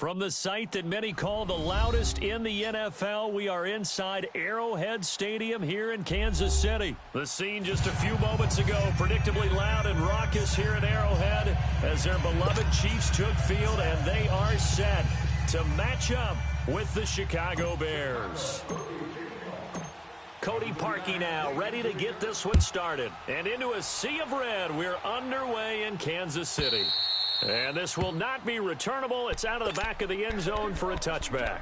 From the site that many call the loudest in the NFL, we are inside Arrowhead Stadium here in Kansas City. The scene just a few moments ago, predictably loud and raucous here at Arrowhead as their beloved Chiefs took field, and they are set to match up with the Chicago Bears. Cody Parkey now ready to get this one started. And into a sea of red, we're underway in Kansas City. And this will not be returnable. It's out of the back of the end zone for a touchback.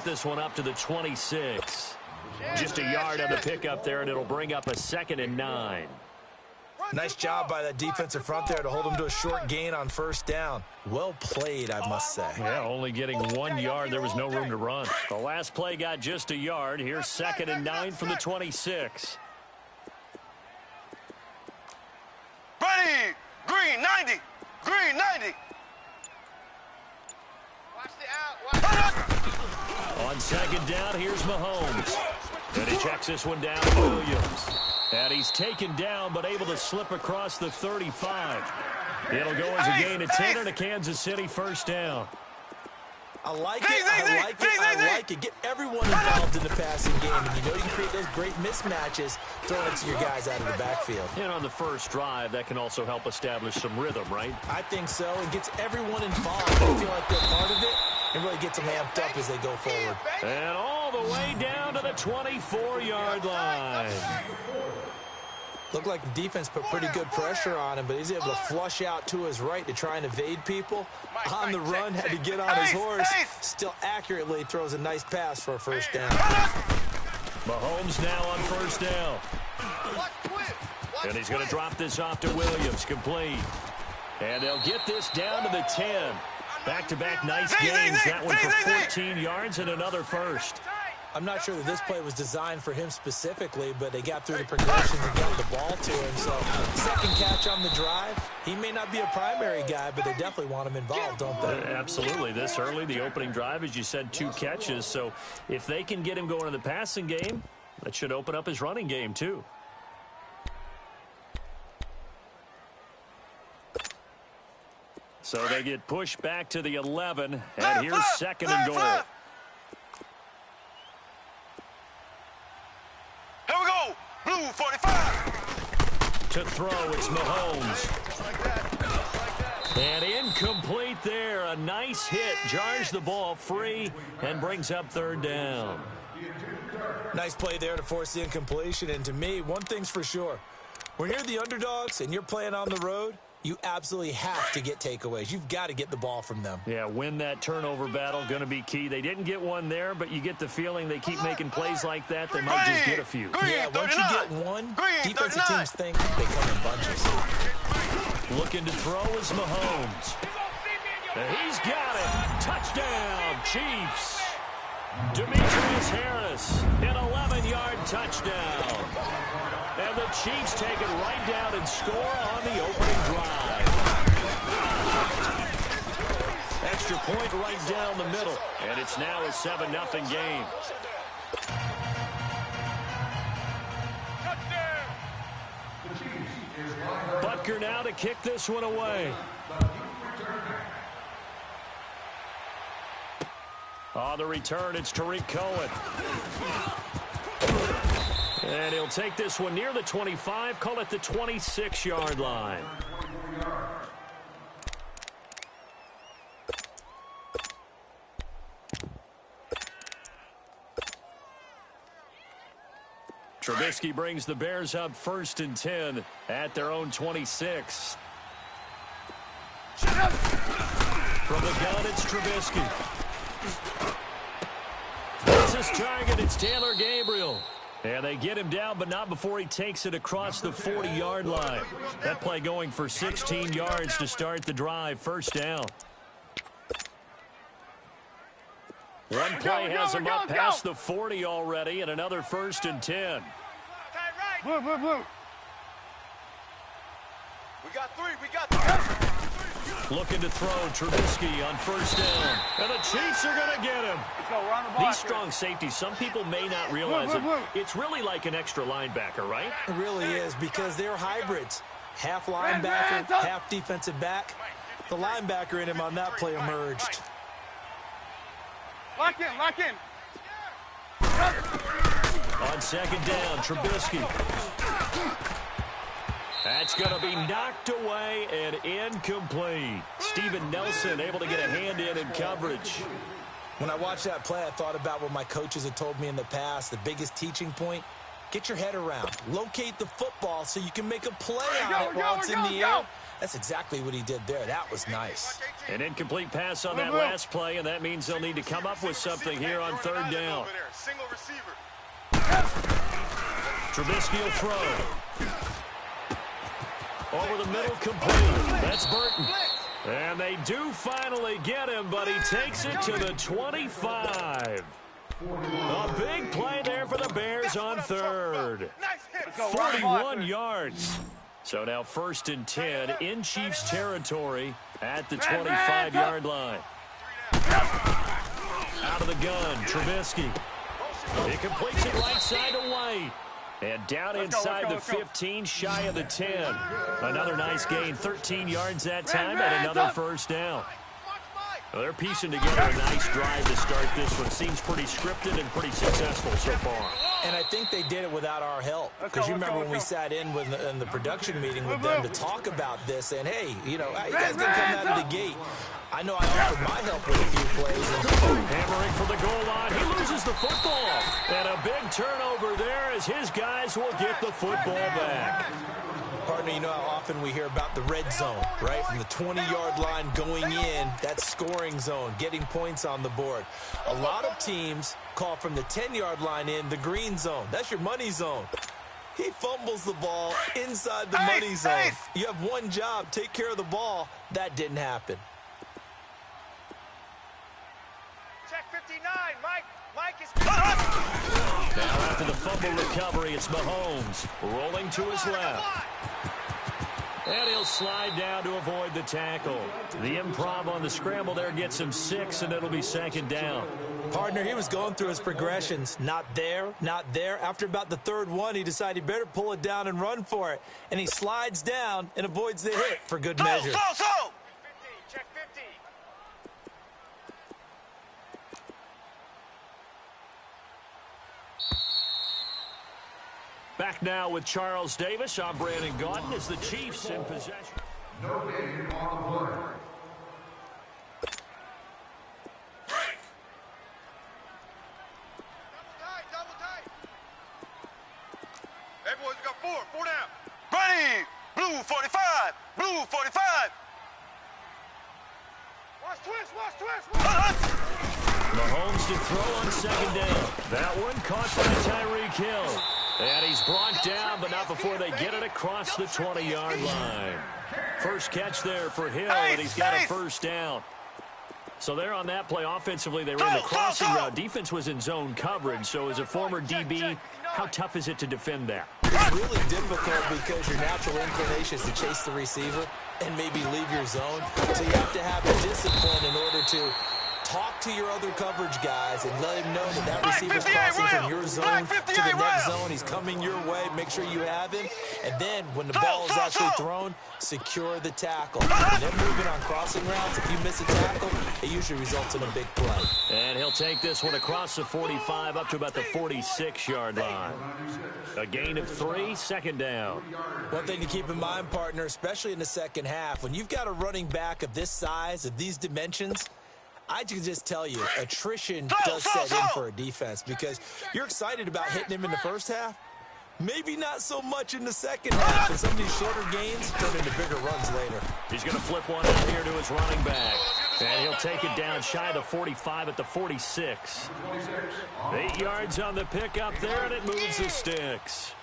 This one up to the 26. Just a yard on the pickup there, and it'll bring up a 2nd and 9. Nice job by that defensive front there to hold them to a short gain on first down. Well played, I must say. Yeah, only getting 1 yard. There was no room to run. The last play got just a yard. Here's 2nd and 9 from the 26. Ready! Green 90! Green 90! Watch the out! On 2nd down, here's Mahomes. And he checks this one down to Williams. And he's taken down, but able to slip across the 35. It'll go as a gain of 10 and a Kansas City first down. I like it. Get everyone involved in the passing game. And you know you can create those great mismatches throwing it to your guys out of the backfield. And on the first drive, that can also help establish some rhythm, right? I think so. It gets everyone involved. They feel like they're part of it. It really gets them amped up as they go forward. And all the way down to the 24-yard line. Looked like the defense put pretty good pressure on him, but he's able to flush out to his right to try and evade people. On the run, had to get on his horse. Still accurately throws a nice pass for a first down. Mahomes now on first down. And he's going to drop this off to Williams, complete. And they'll get this down to the 10. Back-to-back nice gains. That one for 14 yards and another first. I'm not sure that this play was designed for him specifically, but they got through the progressions and got the ball to him. So, second catch on the drive. He may not be a primary guy, but they definitely want him involved, don't they? Absolutely. This early, the opening drive, as you said, 2 catches. So, if they can get him going in the passing game, that should open up his running game, too. So they get pushed back to the 11, and here's 2nd and goal. Here we go, blue 45. To throw, it's Mahomes. And incomplete there. A nice hit, jars the ball free, and brings up 3rd down. Nice play there to force the incompletion, and to me, one thing's for sure. When you're the underdogs and you're playing on the road, you absolutely have to get takeaways. You've got to get the ball from them. Yeah, win that turnover battle, going to be key. They didn't get one there, but you get the feeling they keep making plays like that. They might just get a few. Yeah, once you get one, defensive teams think they come in bunches. Looking to throw is Mahomes. He's got it. Touchdown, Chiefs. Demetrius Harris, an 11-yard touchdown. And the Chiefs take it right down and score on the opening drive. Extra point right down the middle. And it's now a 7-0 game. Butker now to kick this one away. On the return, it's Tariq Cohen. And he'll take this one near the 25, call it the 26-yard line. Trubisky brings the Bears up 1st and 10 at their own 26. From the gun, it's Trubisky. This is target, it's Taylor Gabriel. And they get him down, but not before he takes it across the 40-yard line. That play going for 16 yards to start the drive. First down. One play has him up past the 40 already, and another 1st and 10. Blue. We got 3. We got 3. Looking to throw Trubisky on 1st down. And the Chiefs are going to get him. Let's go. We're on the block. These strong safeties, some people may not realize it. It's really like an extra linebacker, right? It really is, because they're hybrids. Half linebacker, half defensive back. The linebacker in him on that play emerged. Lock in. On 2nd down, Trubisky. That's going to be knocked away and incomplete. Steven Nelson able to get a hand in coverage. When I watched that play, I thought about what my coaches had told me in the past. The biggest teaching point, get your head around. Locate the football so you can make a play on it while it's in the air. That's exactly what he did there. That was nice. An incomplete pass on that last play, and that means they'll need to come up with something here on 3rd down. Single receiver. Trubisky will throw. Over the middle, complete. That's Burton. And they do finally get him, but he takes it to the 25. A big play there for the Bears on 3rd. 41 yards. So now 1st and 10 in Chiefs territory at the 25-yard line. Out of the gun, Trubisky. He completes it right side to White. And down inside the 15, shy of the 10. Another nice gain, 13 yards that time, and another 1st down. Well, they're piecing together a nice drive to start this one. Seems pretty scripted and pretty successful so far. And I think they did it without our help. Because you remember when we sat in the production meeting with them to talk about this, and hey, you know, you guys didn't come out of the gate. I know I offered my help with a few plays. Hammering for the goal line. He loses the football. And a big turnover there as his guys will get the football back. Partner, you know how often we hear about the red zone, right? From the 20-yard line going in, that's scoring zone, getting points on the board. A lot of teams call from the 10-yard line in the green zone. That's your money zone. He fumbles the ball inside the money zone. You have one job, take care of the ball. That didn't happen. Check 59, Mike is... Now after the fumble recovery, it's Mahomes rolling to his left. And he'll slide down to avoid the tackle. The improv on the scramble there gets him 6, and it'll be 2nd down. Partner, he was going through his progressions. Not there, not there. After about the 3rd one, he decided he better pull it down and run for it. And he slides down and avoids the hit for good measure. Check 50. Back now with Charles Davis. I'm Brandon Gaudin as the Chiefs in possession. No game on the play. Double tight. Hey, boys, we got 4 down. Ready, blue 45, blue 45. Watch twist. Mahomes to throw on 2nd down. That one caught by Tyreek Hill. And he's brought down, but not before they get it across the 20-yard line. First catch there for Hill, and he's got a 1st down. So there on that play, offensively, they ran the crossing route. Defense was in zone coverage, so as a former DB, how tough is it to defend that? It's really difficult because your natural inclination is to chase the receiver and maybe leave your zone. So you have to have the discipline in order to talk to your other coverage guys and let him know that that receiver's crossing from your zone to the next zone. He's coming your way. Make sure you have him. And then when the ball is actually thrown, secure the tackle. And then moving on crossing routes, if you miss a tackle, it usually results in a big play. And he'll take this one across the 45 up to about the 46-yard line. A gain of 3, 2nd down. One thing to keep in mind, partner, especially in the second half, when you've got a running back of this size, of these dimensions, I can just tell you, attrition does set in for a defense because you're excited about hitting him in the first half. Maybe not so much in the second half, and some of these shorter gains turn into bigger runs later. He's going to flip one out here to his running back. And he'll take it down shy of the 45 at the 46. 8 yards on the pickup there, and it moves the sticks.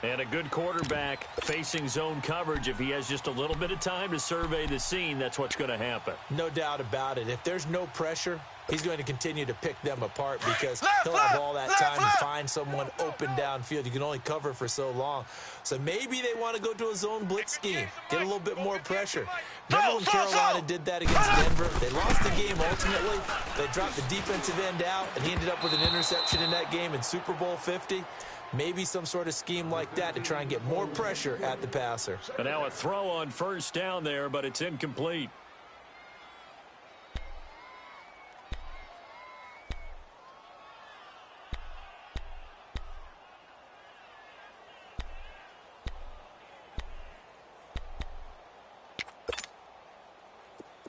And a good quarterback facing zone coverage. If he has just a little bit of time to survey the scene, that's what's going to happen. No doubt about it. If there's no pressure, he's going to continue to pick them apart because he'll have all that time to find someone open downfield. You can only cover for so long. So maybe they want to go to a zone blitz scheme, get a little bit more pressure. Remember when Carolina did that against Denver? They lost the game ultimately. They dropped the defensive end out, and he ended up with an interception in that game in Super Bowl 50. Maybe some sort of scheme like that to try and get more pressure at the passer. And now a throw on first down there, but it's incomplete.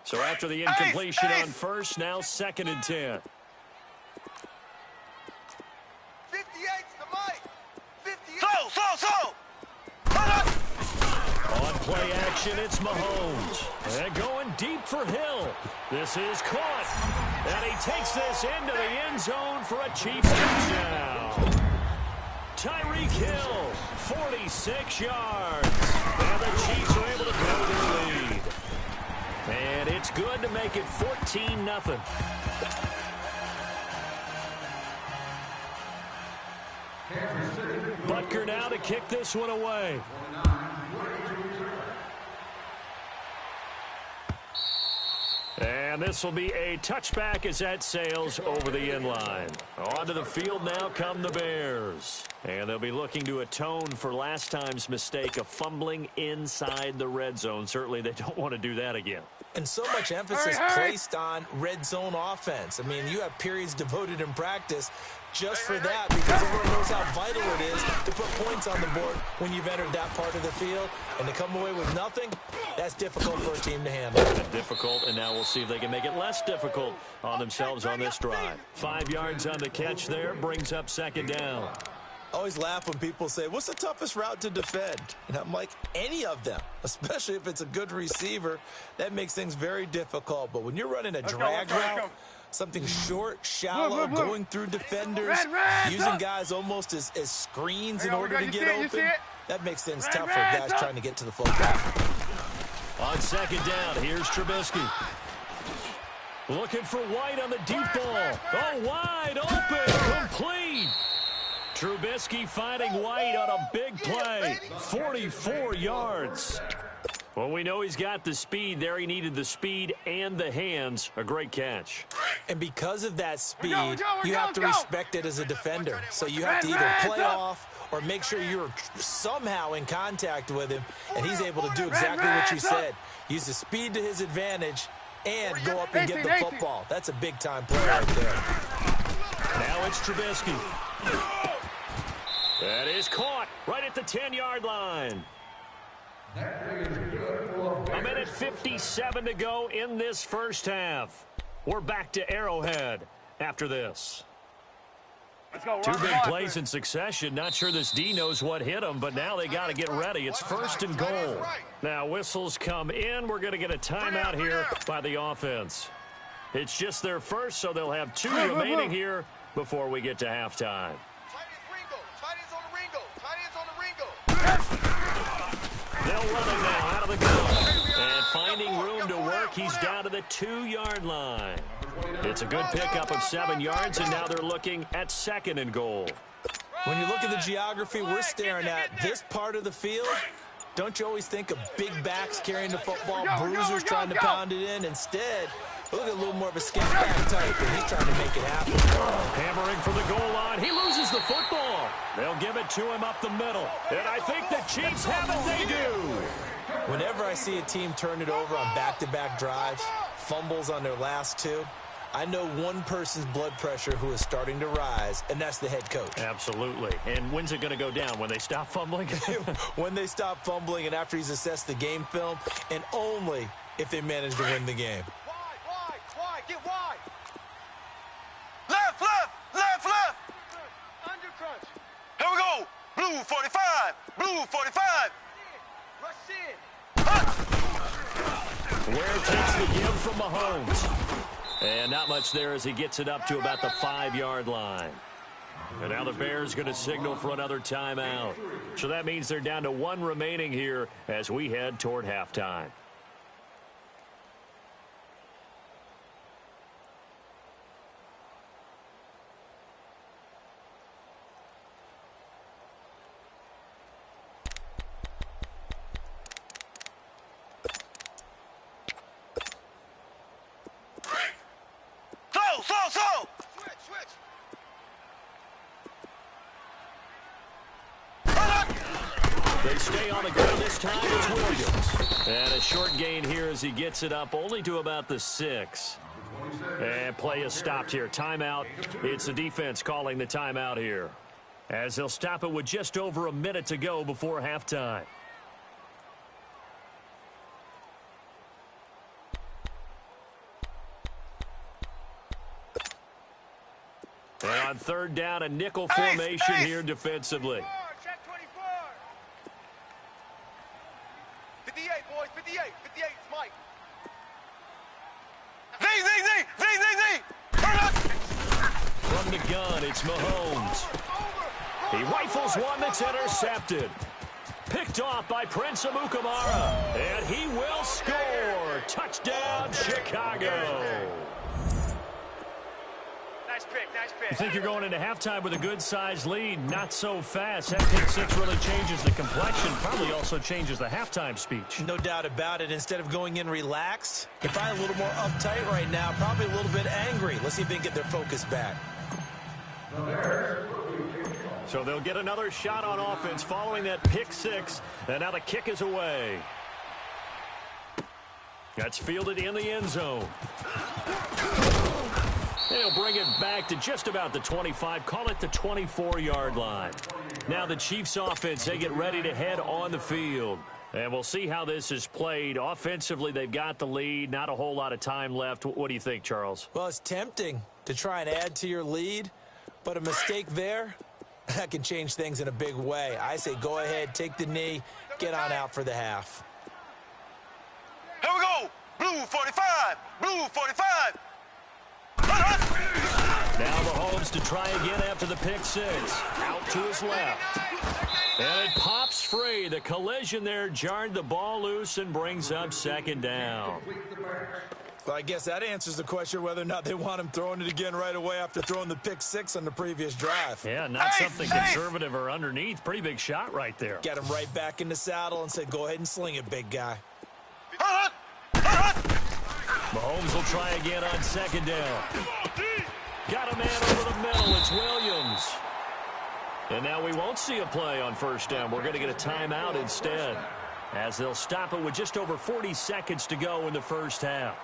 So after the incompletion on first, now 2nd and 10. 58's the mic. 58. Slow. On play action, it's Mahomes. And going deep for Hill. This is caught. And he takes this into the end zone for a Chiefs touchdown. Tyreek Hill, 46 yards. And the Chiefs are able to blow their lead. And it's good to make it 14-0. Butker now to kick this one away. And this will be a touchback as that sails over the end line. Onto the field now come the Bears. And they'll be looking to atone for last time's mistake of fumbling inside the red zone. Certainly they don't want to do that again. And so much emphasis placed on red zone offense. I mean, you have periods devoted in practice just for that because everyone knows how vital it is to put points on the board when you've entered that part of the field. And to come away with nothing, that's difficult for a team to handle. Difficult, and now we'll see if they can make it less difficult on themselves on this drive. 5 yards on the catch there, brings up 2nd down. I always laugh when people say, what's the toughest route to defend? And I'm like, any of them, especially if it's a good receiver. That makes things very difficult. But when you're running a drag route, something short, shallow, going through defenders, using guys almost as screens in order to get open, that makes things tough for guys trying to get to the football. On 2nd down, here's Trubisky. Looking for White on the deep ball. Oh, wide open, complete. Trubisky finding White on a big play. 44 yards. Well, we know he's got the speed there. He needed the speed and the hands. A great catch. And because of that speed, you have to respect it as a defender. So you have to either play off or make sure you're somehow in contact with him, and he's able to do exactly what you said. Use the speed to his advantage and go up and get the football. That's a big-time play right there. Now it's Trubisky. That is caught right at the 10-yard line. A minute 57 to go in this first half. We're back to Arrowhead after this. Let's go. 2 big plays in succession. Not sure this D knows what hit him, but now they got to get ready. It's 1st and goal. Now whistles come in. We're going to get a timeout here by the offense. It's just their first, so they'll have 2 remaining here before we get to halftime. They'll run him now out of the gun. And finding room to work, he's down to the 2-yard line. It's a good pickup of 7 yards, and now they're looking at 2nd and goal. When you look at the geography we're staring at, this part of the field, don't you always think of big backs carrying the football, bruisers trying to pound it in? Instead, look at a little more of a scat back type, and he's trying to make it happen. Hammering for the goal line. He loses the football. They'll give it to him up the middle. And I think the Chiefs have it. They do. Whenever I see a team turn it over on back-to-back drives, fumbles on their last 2, I know one person's blood pressure who is starting to rise, and that's the head coach. Absolutely. And when's it going to go down? When they stop fumbling? When they stop fumbling and after he's assessed the game film, and only if they manage to win the game. Wide, get wide. Left. Under crunch. Here we go. Blue 45. Ware takes the give from Mahomes. And not much there as he gets it up to about the 5-yard line. And now the Bears going to signal for another timeout. So that means they're down to 1 remaining here as we head toward halftime. They stay on the ground this time. It's Williams. And a short gain here as he gets it up only to about the 6. And play is stopped here. Timeout. It's the defense calling the timeout here, as they'll stop it with just over a minute to go before halftime. And on third down, a nickel formation here defensively. Check 24. 58, boys, 58. 58, it's Mike. Z. From the gun, it's Mahomes. He rifles one that's intercepted. Picked off by Prince Amukamara. And he will score. Touchdown, Chicago. Nice pick. You think you're going into halftime with a good-sized lead? Not so fast. That pick 6 really changes the complexion. Probably also changes the halftime speech. No doubt about it. Instead of going in relaxed, if I'm a little more uptight right now, probably a little bit angry. Let's see if they can get their focus back. So they'll get another shot on offense following that pick 6. And now the kick is away. That's fielded in the end zone. They'll bring it back to just about the 25, call it the 24-yard line. Now the Chiefs offense, they get ready to head on the field. And we'll see how this is played. Offensively, they've got the lead. Not a whole lot of time left. What do you think, Charles? Well, it's tempting to try and add to your lead, but a mistake there, that can change things in a big way. I say go ahead, take the knee, get on out for the half. Here we go. Blue 45. Blue 45. Now Mahomes to try again after the pick 6. Out to his left. And it pops free. The collision there jarred the ball loose and brings up second down. Well, I guess that answers the question whether or not they want him throwing it again right away after throwing the pick 6 on the previous drive. Yeah, not something conservative or underneath. Pretty big shot right there. Got him right back in the saddle and said, go ahead and sling it, big guy. Mahomes will try again on second down. Got a man over the middle. It's Williams. And now we won't see a play on first down. We're going to get a timeout instead, as they'll stop it with just over 40 seconds to go in the first half.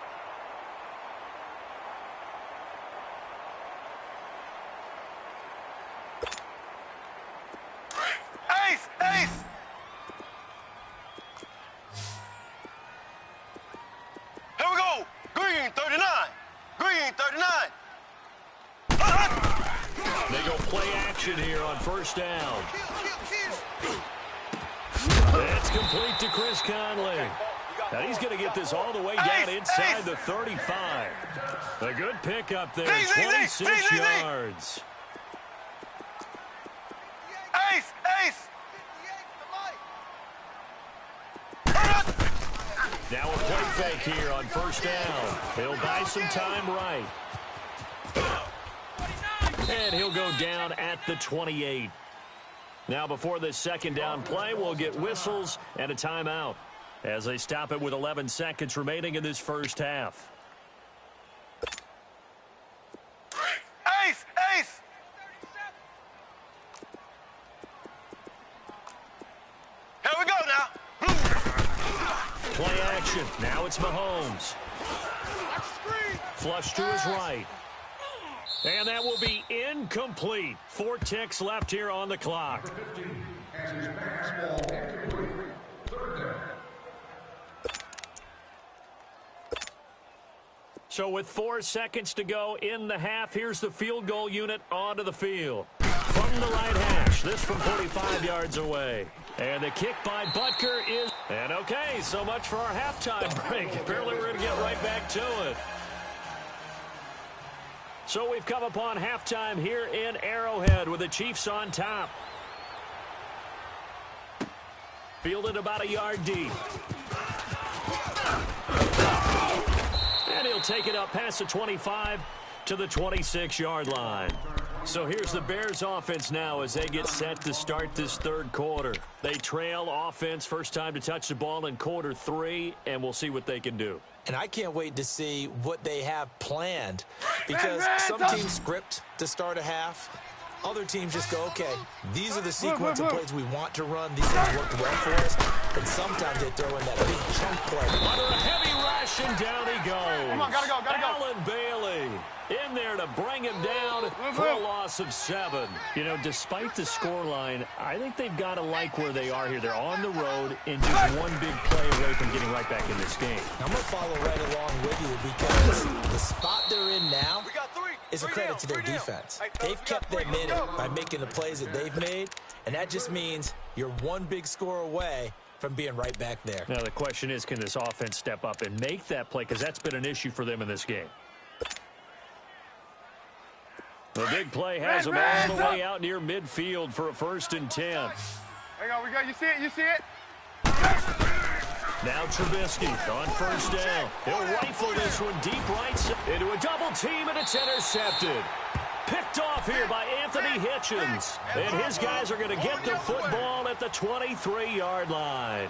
Ace. Here we go. Green 39. Green 39. They go play action here on first down. That's complete to Chris Conley. And he's going to get this all the way down inside the 35. A good pickup there, 26 yards. Ace. Now a play fake here on first down. He'll buy some time right. And he'll go down at the 28. Now before this second down play, we'll get whistles and a timeout as they stop it with 11 seconds remaining in this first half. Ace. Here we go now. Play action. Now it's Mahomes. Flush to his right. And that will be incomplete. 4 ticks left here on the clock. So with 4 seconds to go in the half, here's the field goal unit onto the field. From the right hash, this from 45 yards away. And the kick by Butker is... And okay, so much for our halftime break. Apparently we're going to get right back to it. So we've come upon halftime here in Arrowhead with the Chiefs on top. Fielded about a yard deep. And he'll take it up past the 25 to the 26-yard line. So here's the Bears offense now as they get set to start this third quarter. They trail offense, first time to touch the ball in quarter 3, and we'll see what they can do. And I can't wait to see what they have planned, because some teams script to start a half. Other teams just go, okay, these are the sequence of plays we want to run. These things worked well for us. And sometimes they throw in that big chunk play. Under a heavy rush, and down he goes. Come on, gotta go. Alan Bailey in there to bring him down for a loss of 7. You know, despite the scoreline, I think they've got to like where they are here. They're on the road and just one big play away from getting right back in this game. I'm going to follow right along with you, because the spot they're in now is a credit to their defense. They've kept them in it by making the plays that they've made, and that just means you're one big score away from being right back there. Now the question is, can this offense step up and make that play, because that's been an issue for them in this game. The big play has them all the way out near midfield for a 1st and 10. There you go, you see it? Now Trubisky on 1st down. He'll rifle this one deep right side into a double team, and it's intercepted. Picked off here by Anthony Hitchens. And his guys are going to get the football at the 23-yard line.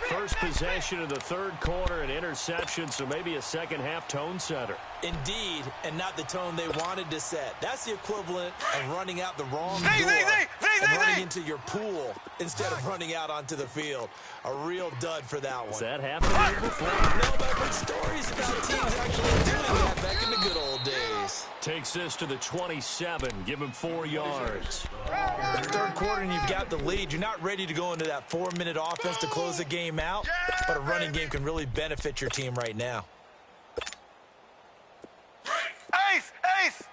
First possession of the third quarter, an interception, so maybe a second-half tone setter. Indeed, and not the tone they wanted to set. That's the equivalent of running out the wrong door and running into your pool instead of running out onto the field. A real dud for that one. Has that happened here before? No, but I've heard stories about teams actually doing that back in the good old days. Takes this to the 27, give him 4 yards. Third quarter and you've got the lead. You're not ready to go into that 4-minute offense to close the game out, but a running game can really benefit your team right now. Ace!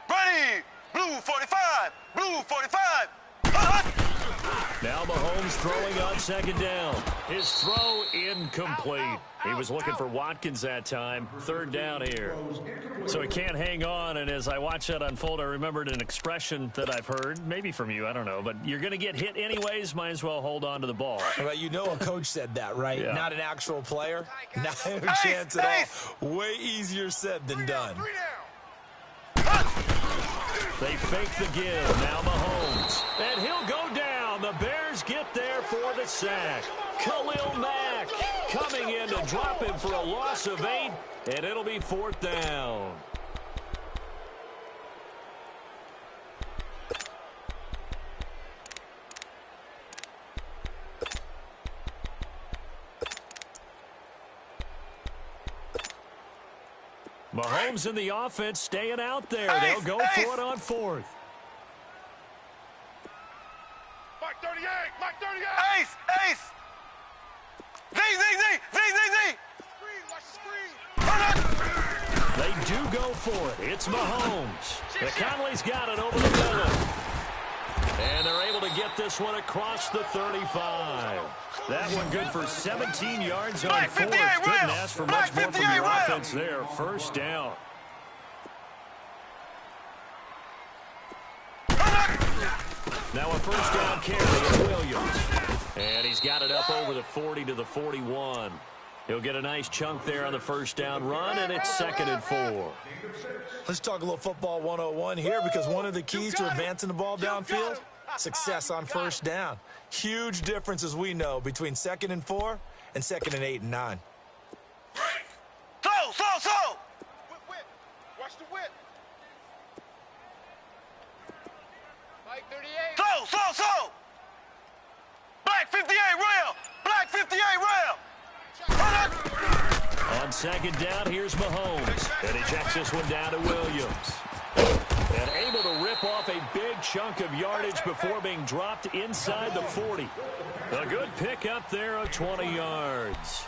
Ready! Blue 45! Blue 45! Now Mahomes throwing on 2nd down. His throw incomplete. He was looking for Watkins that time. 3rd down here. So he can't hang on, and as I watch that unfold, I remembered an expression that I've heard, maybe from you, I don't know, but you're going to get hit anyways, might as well hold on to the ball. Well, you know a coach said that, right? Yeah. Not an actual player. Not a chance at all. Way easier said than done. They fake the give. Now Mahomes. And he'll go down. The Bears get there for the sack. Khalil Mack coming in to drop him for a loss of 8, and it'll be 4th down. Mahomes in the offense staying out there. They'll go for it on 4th. Mike 38! Ace! Z! Screen, watch the screen! They do go for it. It's Mahomes. McConley's got it over the middle. And they're able to get this one across the 35. That one good for 17 yards on 4th. Couldn't ask for much more from your offense there. 1st down. Now a 1st down carry of Williams. And he's got it up over the 40 to the 41. He'll get a nice chunk there on the 1st down run, and it's 2nd and 4. Let's talk a little football 101 here, because one of the keys to advancing the ball downfield, success on 1st down. Huge difference, as we know, between 2nd and 4 and 2nd and 8 and 9. So! Whip! Watch the whip! Mike 38! So! Black 58 rail! Black 58 rail! On 2nd down, here's Mahomes. And he checks this one down to Williams. And able to rip off a big chunk of yardage before being dropped inside the 40. A good pick up there of 20 yards.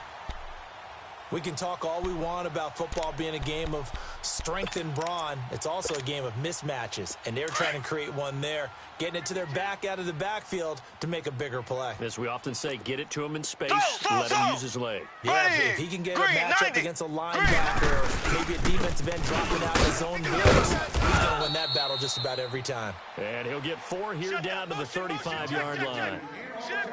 We can talk all we want about football being a game of strength and brawn. It's also a game of mismatches, and they're trying to create one there, getting it to their back out of the backfield to make a bigger play. As we often say, get it to him in space, let him use his leg. Yeah, if he can get a matchup against a linebacker or maybe a defensive end dropping out his own blitz, he's going to win that battle just about every time. And he'll get 4 here down to the 35-yard line.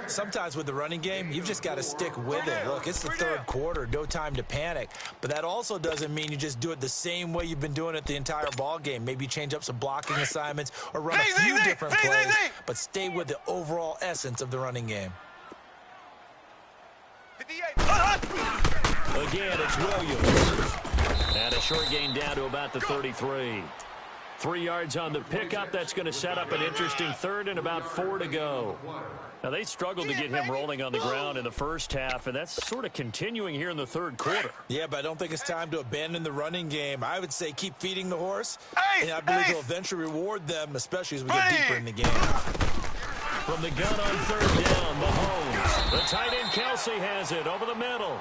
Sometimes with the running game, you've just got to stick with it. Look, it's the third quarter, no time to panic. But that also doesn't mean you just do it the same way you've been doing it the entire ball game. Maybe change up some blocking assignments or run a few different plays, but stay with the overall essence of the running game. Again, it's Williams. And a short gain down to about the 33. 3 yards on the pickup. That's going to set up an interesting third and about 4 to go. Now, they struggled to get him rolling on the ground in the first half, and that's sort of continuing here in the third quarter. Yeah, but I don't think it's time to abandon the running game. I would say keep feeding the horse, and I believe he'll eventually reward them, especially as we get deeper in the game. From the gun on third down, Mahomes. The tight end Kelsey has it over the middle.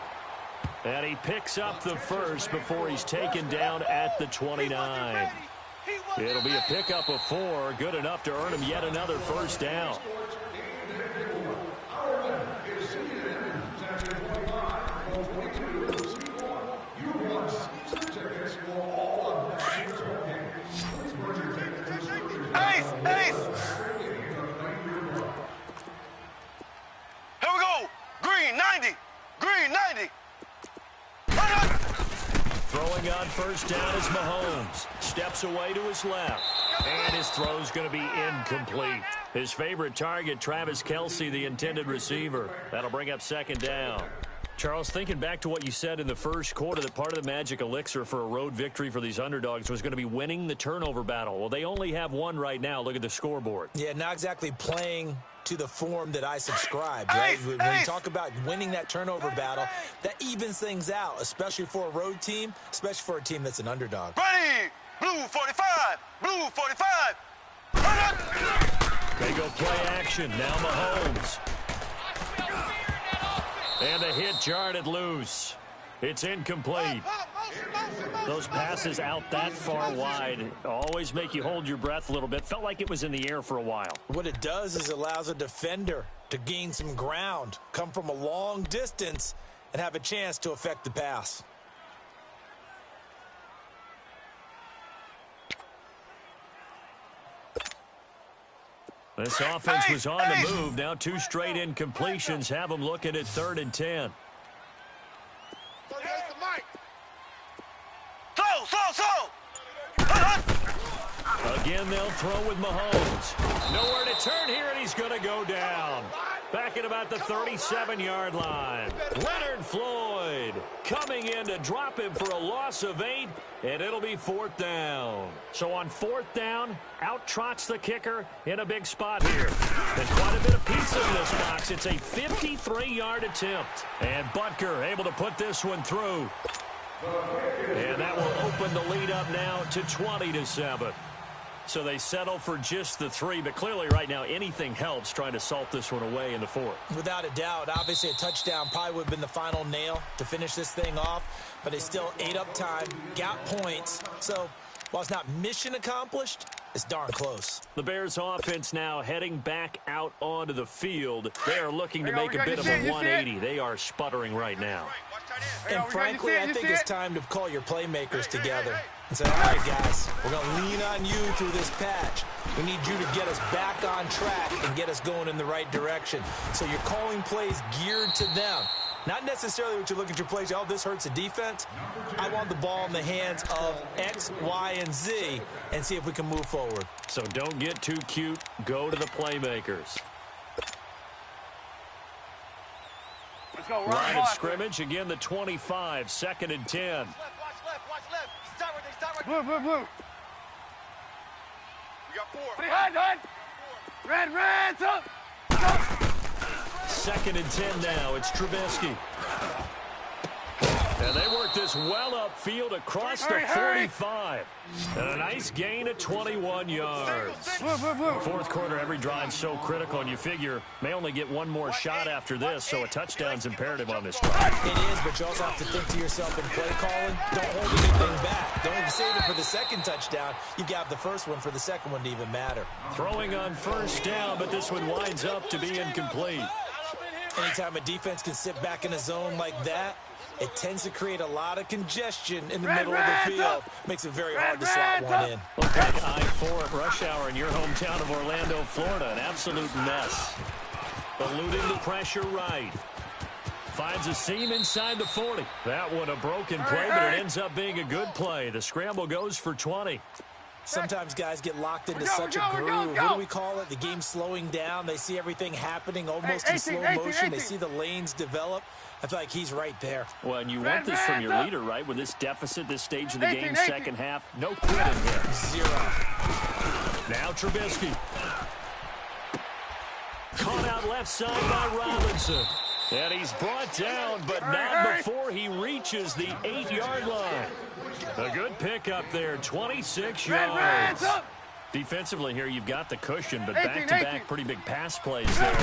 And he picks up the first before he's taken down at the 29. It'll be a pickup of 4, good enough to earn him yet another first down. Here we go. Green 90. Green 90. Throwing on first down is Mahomes. Steps away to his left. And his throw's going to be incomplete. His favorite target, Travis Kelce, the intended receiver. That'll bring up second down. Charles, thinking back to what you said in the first quarter, that part of the magic elixir for a road victory for these underdogs was going to be winning the turnover battle. Well, they only have one right now. Look at the scoreboard. Yeah, not exactly playing to the form that I subscribe, right? When you talk about winning that turnover battle, that evens things out, especially for a road team, especially for a team that's an underdog. Ready. Blue 45. Blue 45. They go play action. Now Mahomes. And the hit jarred it loose. It's incomplete. Those passes out that far wide always make you hold your breath a little bit. Felt like it was in the air for a while. What it does is it allows a defender to gain some ground, come from a long distance, and have a chance to affect the pass. This offense was on the move. Now 2 straight incompletions have them looking at 3rd and 10. Again, they'll throw with Mahomes. Nowhere to turn here, and he's going to go down. Back at about the 37-yard line. Leonard Floyd coming in to drop him for a loss of 8, and it'll be 4th down. So on 4th down, out trots the kicker in a big spot here. And quite a bit of pizza in this box. It's a 53-yard attempt. And Butker able to put this one through. And that will open the lead up now to 20-7. So they settle for just the 3, but clearly right now anything helps trying to salt this one away in the 4th. Without a doubt, obviously a touchdown probably would have been the final nail to finish this thing off, but they still ate up time, got points. So while it's not mission accomplished, it's darn close. The Bears offense now heading back out onto the field. They are looking to make a bit of a 180. They are sputtering right now. And frankly, I think it's time to call your playmakers together and say, all right, guys, we're going to lean on you through this patch. We need you to get us back on track and get us going in the right direction. So you're calling plays geared to them. Not necessarily what you look at your plays, oh, this hurts the defense. I want the ball in the hands of X, Y, and Z and see if we can move forward. So don't get too cute. Go to the playmakers. Let's go. Line of scrimmage, again the 25, 2nd and 10. Watch left. Start right. Blue. We got 4. Red, up. 2nd and 10 now. It's Trubisky. And they work this well upfield across the 45. And a nice gain of 21 yards. Fourth quarter, every drive's so critical, and you figure may only get one more shot after this, so a touchdown's imperative on this drive. It is, but you also have to think to yourself in play calling, don't hold anything back. Don't even save it for the second touchdown. You got the first one for the second one to even matter. Throwing on first down, but this one winds up to be incomplete. Anytime a defense can sit back in a zone like that, it tends to create a lot of congestion in the middle of the field. Makes it very hard to slot one in. Look like I-4 at rush hour in your hometown of Orlando, Florida. An absolute mess. Eluding the pressure right. Finds a seam inside the 40. That one a broken play, but it ends up being a good play. The scramble goes for 20. Sometimes guys get locked into such a groove. What do we call it? The game's slowing down. They see everything happening almost in slow motion. They see the lanes develop. I feel like he's right there. Well, and you want this from your leader, right? With this deficit, this stage of the game, second half, no quitting here. Zero. Now Trubisky. Caught out left side by Robinson. And he's brought down, but not before he reaches the 8-yard line. A good pickup there, 26 yards. Defensively here, you've got the cushion, but back-to-back pretty big pass plays there.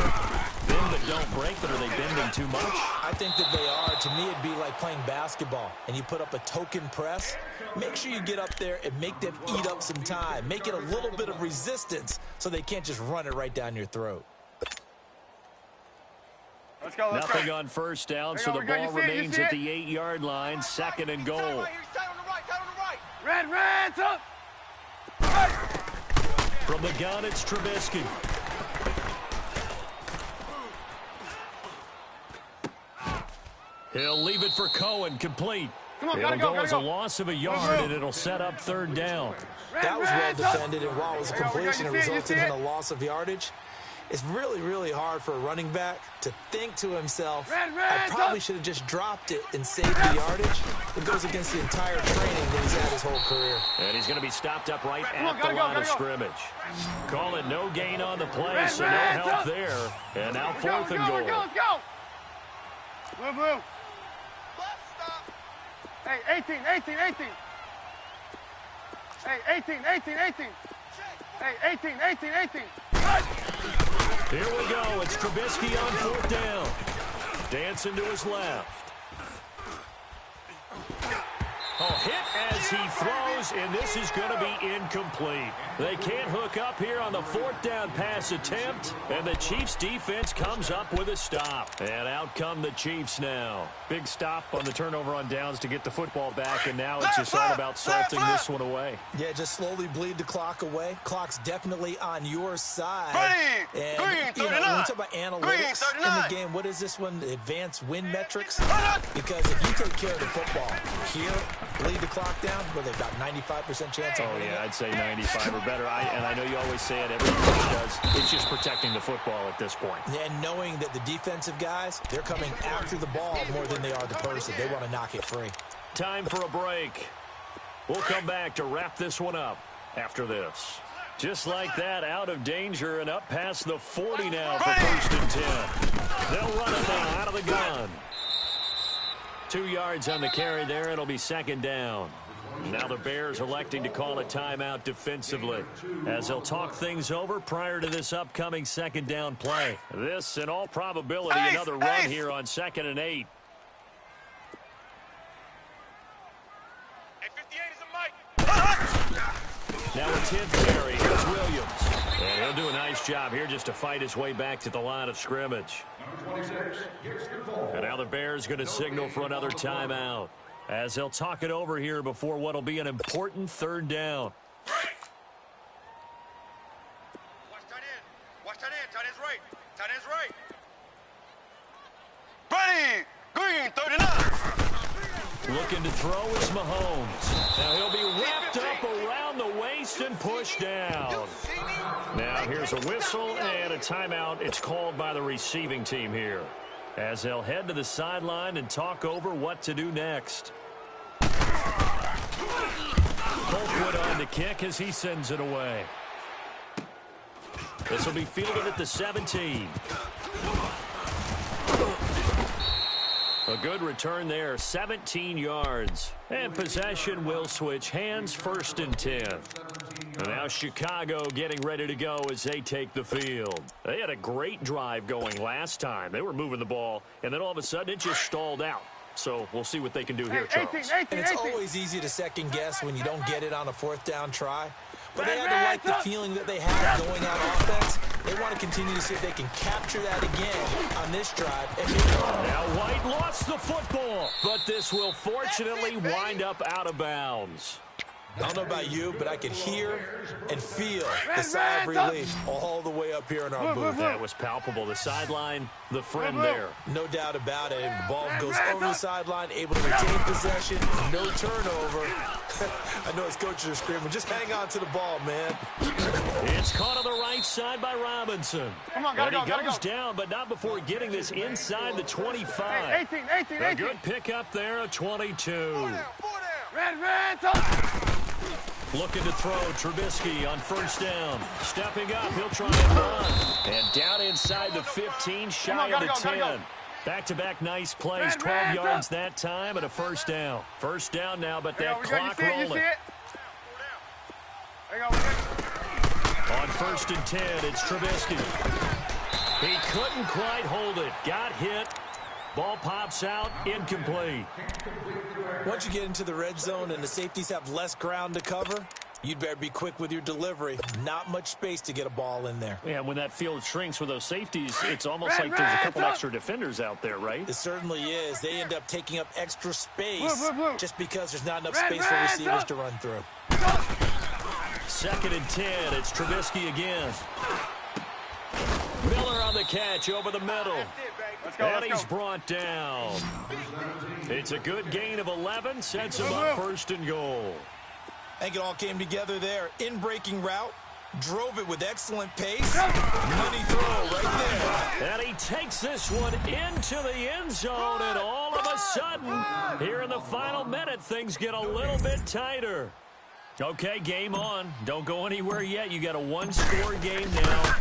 Bend but don't break, but are they bending too much? I think that they are. To me, it'd be like playing basketball, and you put up a token press. Make sure you get up there and make them eat up some time. Make it a little bit of resistance so they can't just run it right down your throat. Let's go. Nothing on first down, so the ball remains at the 8-yard line, 2nd and goal. Red, up. From the gun, it's Trubisky. He'll leave it for Cohen, complete. It'll go as a loss of a yard, and it'll set up 3rd down. That was well defended, and while it was a completion, it resulted in a loss of yardage. It's really, really hard for a running back to think to himself, I probably should have just dropped it and saved the yardage. It goes against the entire training that he's had his whole career. And he's going to be stopped up right at the line of scrimmage. Call it no gain on the play, so no help there. And now 4th and goal. Let's go. Blue. Hey, 18. Hey, 18. Hey, 18. Here we go. It's Trubisky on 4th down. Dancing to his left. Hit as he throws, and this is going to be incomplete. They can't hook up here on the 4th down pass attempt, and the Chiefs defense comes up with a stop. And out come the Chiefs now. Big stop on the turnover on downs to get the football back, and now it's just all about salting this one away. Yeah, just slowly bleed the clock away. Clock's definitely on your side. And, you know, when we talk about analytics in the game, what is this one? Advanced win metrics? Because if you take care of the football here, bleed the clock down, well, they've got 95% chance of winning. Yeah, I'd say 95 or better. And I know you always say it, every coach does. It's just protecting the football at this point. And knowing that the defensive guys, they're coming after the ball more than they are the person. They want to knock it free. Time for a break. We'll come back to wrap this one up after this. Just like that, out of danger and up past the 40 now for 1st and 10. They'll run it now out of the gun. 2 yards on the carry there. It'll be 2nd down. Now the Bears electing to call a timeout defensively as they'll talk things over prior to this upcoming 2nd down play. This, in all probability, another run here on 2nd and 8. Hey, 58 is a mic. Now a 10th carry. Here's Williams. And he'll do a nice job here just to fight his way back to the line of scrimmage. And now the Bears going to signal for another timeout as they'll talk it over here before what will be an important 3rd down. Watch tight end. Tight end's right. Ready. Green, 39. Looking to throw is Mahomes. Now he'll be wrapped up around the waist and pushed down. Now here's a whistle and a timeout. It's called by the receiving team here as they'll head to the sideline and talk over what to do next. Colquitt on the kick as he sends it away. This will be fielded at the 17. A good return there, 17 yards. And possession will switch hands, 1st and 10. And now Chicago getting ready to go as they take the field. They had a great drive going last time. They were moving the ball, and then all of a sudden it just stalled out. So we'll see what they can do here, Charles. 18. And it's always easy to second guess when you don't get it on a 4th down try. But they had to like the feeling that they had going on offense. They want to continue to see if they can capture that again on this drive. And now White lost the football, but this will fortunately wind up out of bounds. I don't know about you, but I could hear and feel the sigh of relief all the way up here in our booth. That was palpable. The sideline, the friend there. No doubt about it. The ball goes over the sideline, able to retain possession, no turnover. I know his coaches are screaming, just hang on to the ball, man. It's caught on the right side by Robinson. Come on, and he goes down, but not before getting this inside the 25. 18. A good pickup there, a 22. Red, Looking to throw, Trubisky on 1st down. Stepping up, he'll try and run. And down inside the 15, shy of the 10. Back-to-back nice plays, 12 yards that time, and a 1st down. 1st down now, but that clock rolling. You see it? On 1st and 10, it's Trubisky. He couldn't quite hold it. Got hit. Ball pops out, incomplete. Once you get into the red zone and the safeties have less ground to cover, you'd better be quick with your delivery. Not much space to get a ball in there. Yeah, when that field shrinks with those safeties, it's almost like there's a couple extra defenders out there, right? It certainly is. They end up taking up extra space just because there's not enough space for receivers to run through. 2nd and 10, it's Trubisky again. Miller on the catch over the middle. And he's brought down. It's a good gain of 11, sets him up 1st and goal. I think it all came together there. In-breaking route, drove it with excellent pace. Money throw right there. And he takes this one into the end zone, and all of a sudden, here in the final minute, things get a little bit tighter. Okay, game on. Don't go anywhere yet. You got a 1-score game now.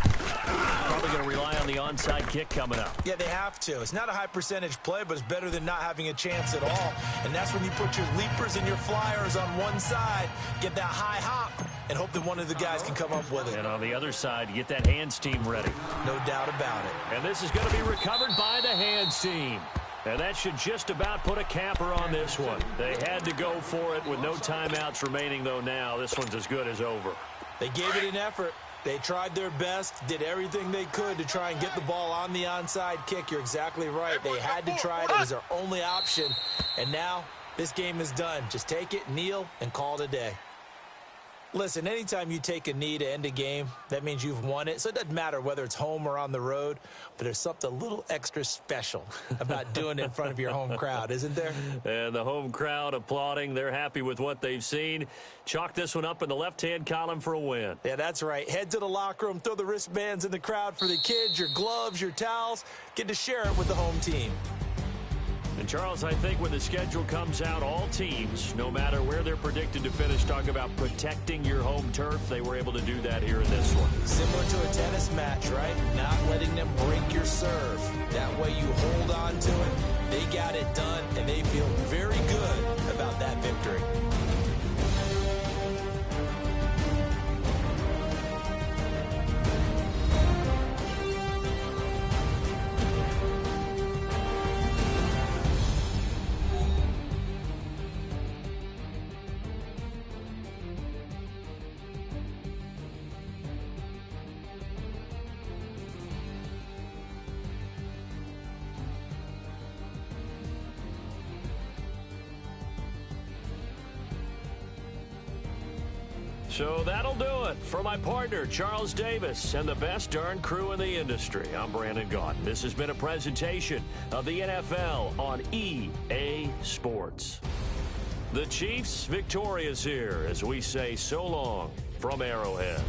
Probably going to rely on the onside kick coming up. Yeah, they have to. It's not a high percentage play, but it's better than not having a chance at all. And that's when you put your leapers and your flyers on one side, get that high hop, and hope that one of the guys can come up with it. And on the other side, you get that hands team ready. No doubt about it. And this is going to be recovered by the hands team. And that should just about put a capper on this one. They had to go for it with no timeouts remaining, though now. This one's as good as over. They gave it an effort. They tried their best, did everything they could to try and get the ball on the onside kick. You're exactly right. They had to try it. It was their only option. And now this game is done. Just take it, kneel, and call it a day. Listen, anytime you take a knee to end a game, that means you've won it. So it doesn't matter whether it's home or on the road, but there's something a little extra special about doing it in front of your home crowd, isn't there? And the home crowd applauding. They're happy with what they've seen. Chalk this one up in the left-hand column for a win. Yeah, that's right. Head to the locker room, throw the wristbands in the crowd for the kids, your gloves, your towels. Get to share it with the home team. And, Charles, I think when the schedule comes out, all teams, no matter where they're predicted to finish, talk about protecting your home turf. They were able to do that here in this one. Similar to a tennis match, right? Not letting them break your serve. That way you hold on to it. They got it done, and they feel very good about that victory. So that'll do it for my partner, Charles Davis, and the best darn crew in the industry. I'm Brandon Gaudin. This has been a presentation of the NFL on EA Sports. The Chiefs victorious here as we say so long from Arrowhead.